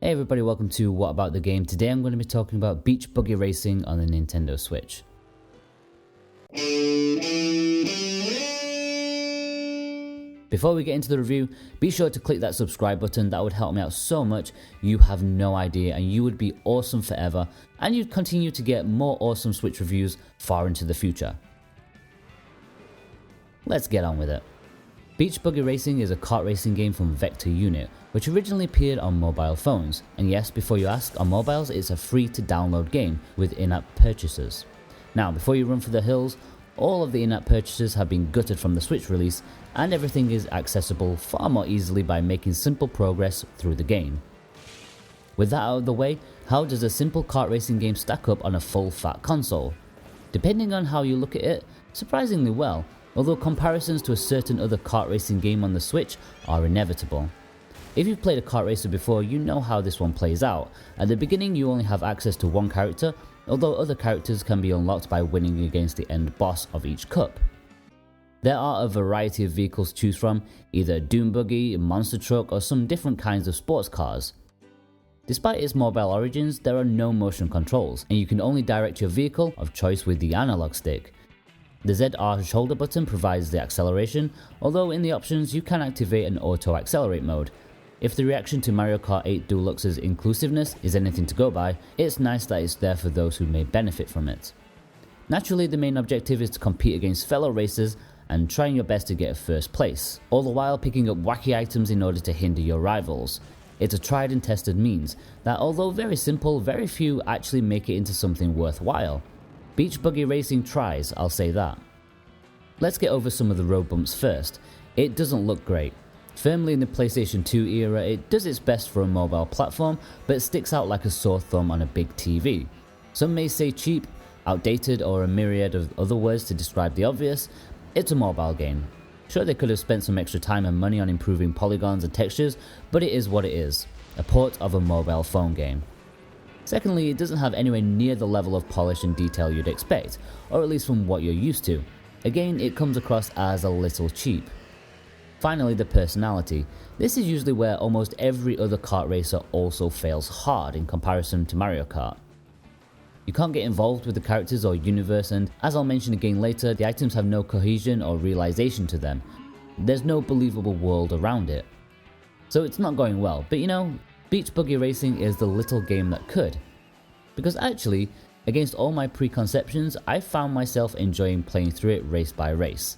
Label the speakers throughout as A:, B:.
A: Hey everybody, welcome to What About the Game. Today I'm going to be talking about Beach Buggy Racing on the Nintendo Switch. Before we get into the review, be sure to click that subscribe button. That would help me out so much. You have no idea, and you would be awesome forever, and you'd continue to get more awesome Switch reviews far into the future. Let's get on with it. Beach Buggy Racing is a kart racing game from Vector Unit, which originally appeared on mobile phones. And yes, before you ask, on mobiles it's a free to download game with in-app purchases. Now, before you run for the hills, all of the in-app purchases have been gutted from the Switch release, and everything is accessible far more easily by making simple progress through the game. With that out of the way, how does a simple kart racing game stack up on a full fat console? Depending on how you look at it, surprisingly well, although comparisons to a certain other kart racing game on the Switch are inevitable. If you've played a kart racer before, you know how this one plays out. At the beginning you only have access to one character, although other characters can be unlocked by winning against the end boss of each cup. There are a variety of vehicles to choose from, either a dune buggy, a monster truck, or some different kinds of sports cars. Despite its mobile origins, there are no motion controls, and you can only direct your vehicle of choice with the analog stick. The ZR shoulder button provides the acceleration, although in the options you can activate an auto accelerate mode. If the reaction to Mario Kart 8 Deluxe's inclusiveness is anything to go by, it's nice that it's there for those who may benefit from it. Naturally, the main objective is to compete against fellow racers and trying your best to get first place, all the while picking up wacky items in order to hinder your rivals. It's a tried and tested means that, although very simple, very few actually make it into something worthwhile. Beach Buggy Racing tries, I'll say that. Let's get over some of the road bumps first. It doesn't look great. Firmly in the PlayStation 2 era, it does its best for a mobile platform, but it sticks out like a sore thumb on a big TV. Some may say cheap, outdated, or a myriad of other words to describe the obvious. It's a mobile game. Sure, they could have spent some extra time and money on improving polygons and textures, but it is what it is, a port of a mobile phone game. Secondly, it doesn't have anywhere near the level of polish and detail you'd expect, or at least from what you're used to. Again, it comes across as a little cheap. Finally, the personality. This is usually where almost every other kart racer also fails hard in comparison to Mario Kart. You can't get involved with the characters or universe, and as I'll mention again later, the items have no cohesion or realization to them. There's no believable world around it. So it's not going well, but you know, Beach Buggy Racing is the little game that could. Because actually, against all my preconceptions, I found myself enjoying playing through it race by race.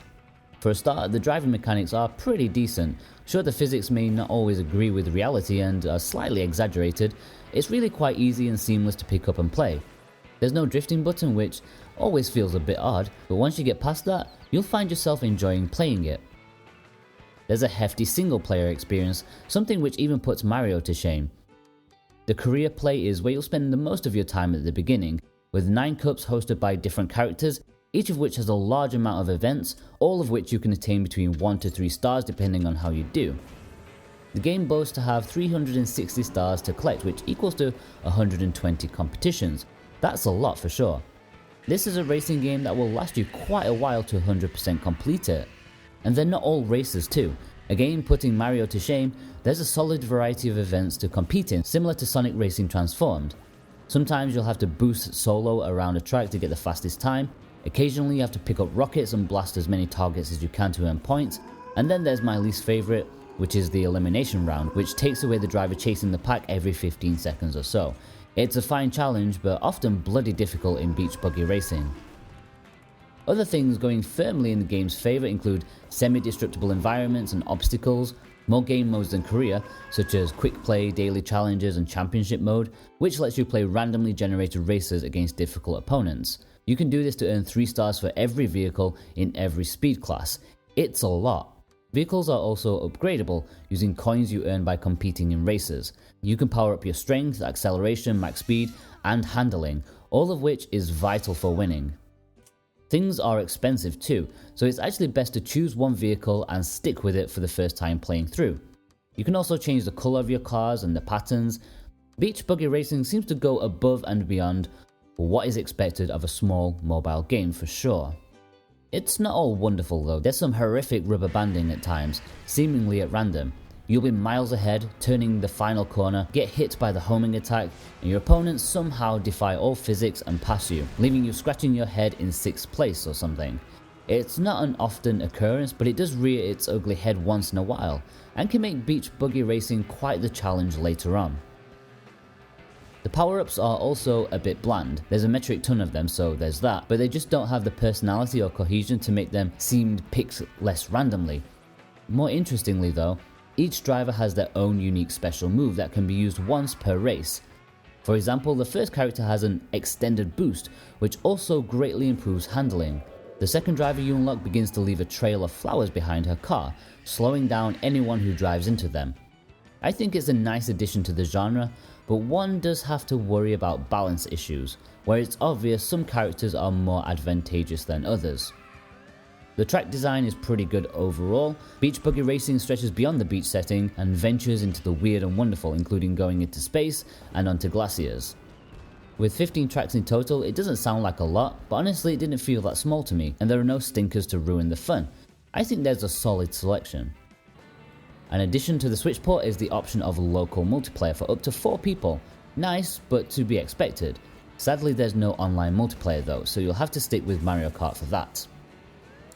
A: For a start, the driving mechanics are pretty decent. Sure, the physics may not always agree with reality and are slightly exaggerated, it's really quite easy and seamless to pick up and play. There's no drifting button, which always feels a bit odd, but once you get past that, you'll find yourself enjoying playing it. There's a hefty single player experience, something which even puts Mario to shame. The career play is where you'll spend the most of your time at the beginning, with 9 cups hosted by different characters, each of which has a large amount of events, all of which you can attain between 1 to 3 stars depending on how you do. The game boasts to have 360 stars to collect, which equals to 120 competitions. That's a lot for sure. This is a racing game that will last you quite a while to 100% complete it. And they're not all races too. Again, putting Mario to shame, there's a solid variety of events to compete in, similar to Sonic Racing Transformed. Sometimes you'll have to boost solo around a track to get the fastest time. Occasionally you have to pick up rockets and blast as many targets as you can to earn points. And then there's my least favourite, which is the elimination round, which takes away the driver chasing the pack every 15 seconds or so. It's a fine challenge, but often bloody difficult in Beach Buggy Racing. Other things going firmly in the game's favour include semi-destructible environments and obstacles, more game modes than Korea, such as quick play, daily challenges and championship mode, which lets you play randomly generated races against difficult opponents. You can do this to earn 3 stars for every vehicle in every speed class. It's a lot. Vehicles are also upgradable, using coins you earn by competing in races. You can power up your strength, acceleration, max speed, and handling, all of which is vital for winning. Things are expensive too, so it's actually best to choose one vehicle and stick with it for the first time playing through. You can also change the colour of your cars and the patterns. Beach Buggy Racing seems to go above and beyond what is expected of a small mobile game for sure. It's not all wonderful though. There's some horrific rubber banding at times, seemingly at random. You'll be miles ahead, turning the final corner, get hit by the homing attack, and your opponents somehow defy all physics and pass you, leaving you scratching your head in 6th place or something. It's not an often occurrence, but it does rear its ugly head once in a while, and can make beach buggy racing quite the challenge later on. The power-ups are also a bit bland. There's a metric ton of them, so there's that, but they just don't have the personality or cohesion to make them seem picked less randomly. More interestingly though, each driver has their own unique special move that can be used once per race. For example, the first character has an extended boost, which also greatly improves handling. The second driver you unlock begins to leave a trail of flowers behind her car, slowing down anyone who drives into them. I think it's a nice addition to the genre, but one does have to worry about balance issues, where it's obvious some characters are more advantageous than others. The track design is pretty good overall. Beach buggy racing stretches beyond the beach setting and ventures into the weird and wonderful, including going into space and onto glaciers. With 15 tracks in total, it doesn't sound like a lot, but honestly it didn't feel that small to me, and there are no stinkers to ruin the fun. I think there's a solid selection. An addition to the Switch port is the option of local multiplayer for up to 4 people. Nice, but to be expected. Sadly there's no online multiplayer though, so you'll have to stick with Mario Kart for that.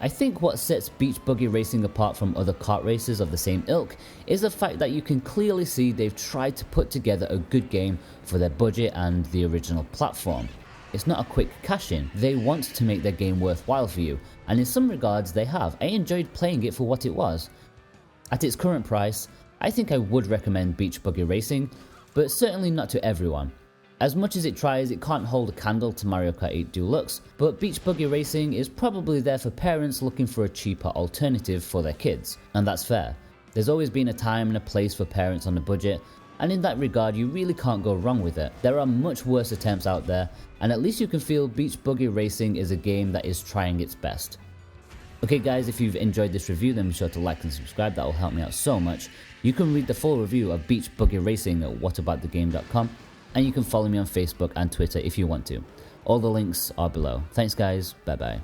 A: I think what sets beach buggy racing apart from other kart races of the same ilk is the fact that you can clearly see they've tried to put together a good game for their budget and the original platform. It's not a quick cash in, they want to make their game worthwhile for you, and in some regards they have. I enjoyed playing it for what it was. At its current price, I think I would recommend beach buggy racing, but certainly not to everyone. As much as it tries, it can't hold a candle to Mario Kart 8 Deluxe, but beach buggy racing is probably there for parents looking for a cheaper alternative for their kids, and that's fair. There's always been a time and a place for parents on a budget, and in that regard you really can't go wrong with it. There are much worse attempts out there, and at least you can feel beach buggy racing is a game that is trying its best. Okay guys, if you've enjoyed this review then be sure to like and subscribe, that will help me out so much. You can read the full review of beach buggy racing at whataboutthegame.com. And you can follow me on Facebook and Twitter if you want to. All the links are below. Thanks guys, bye bye.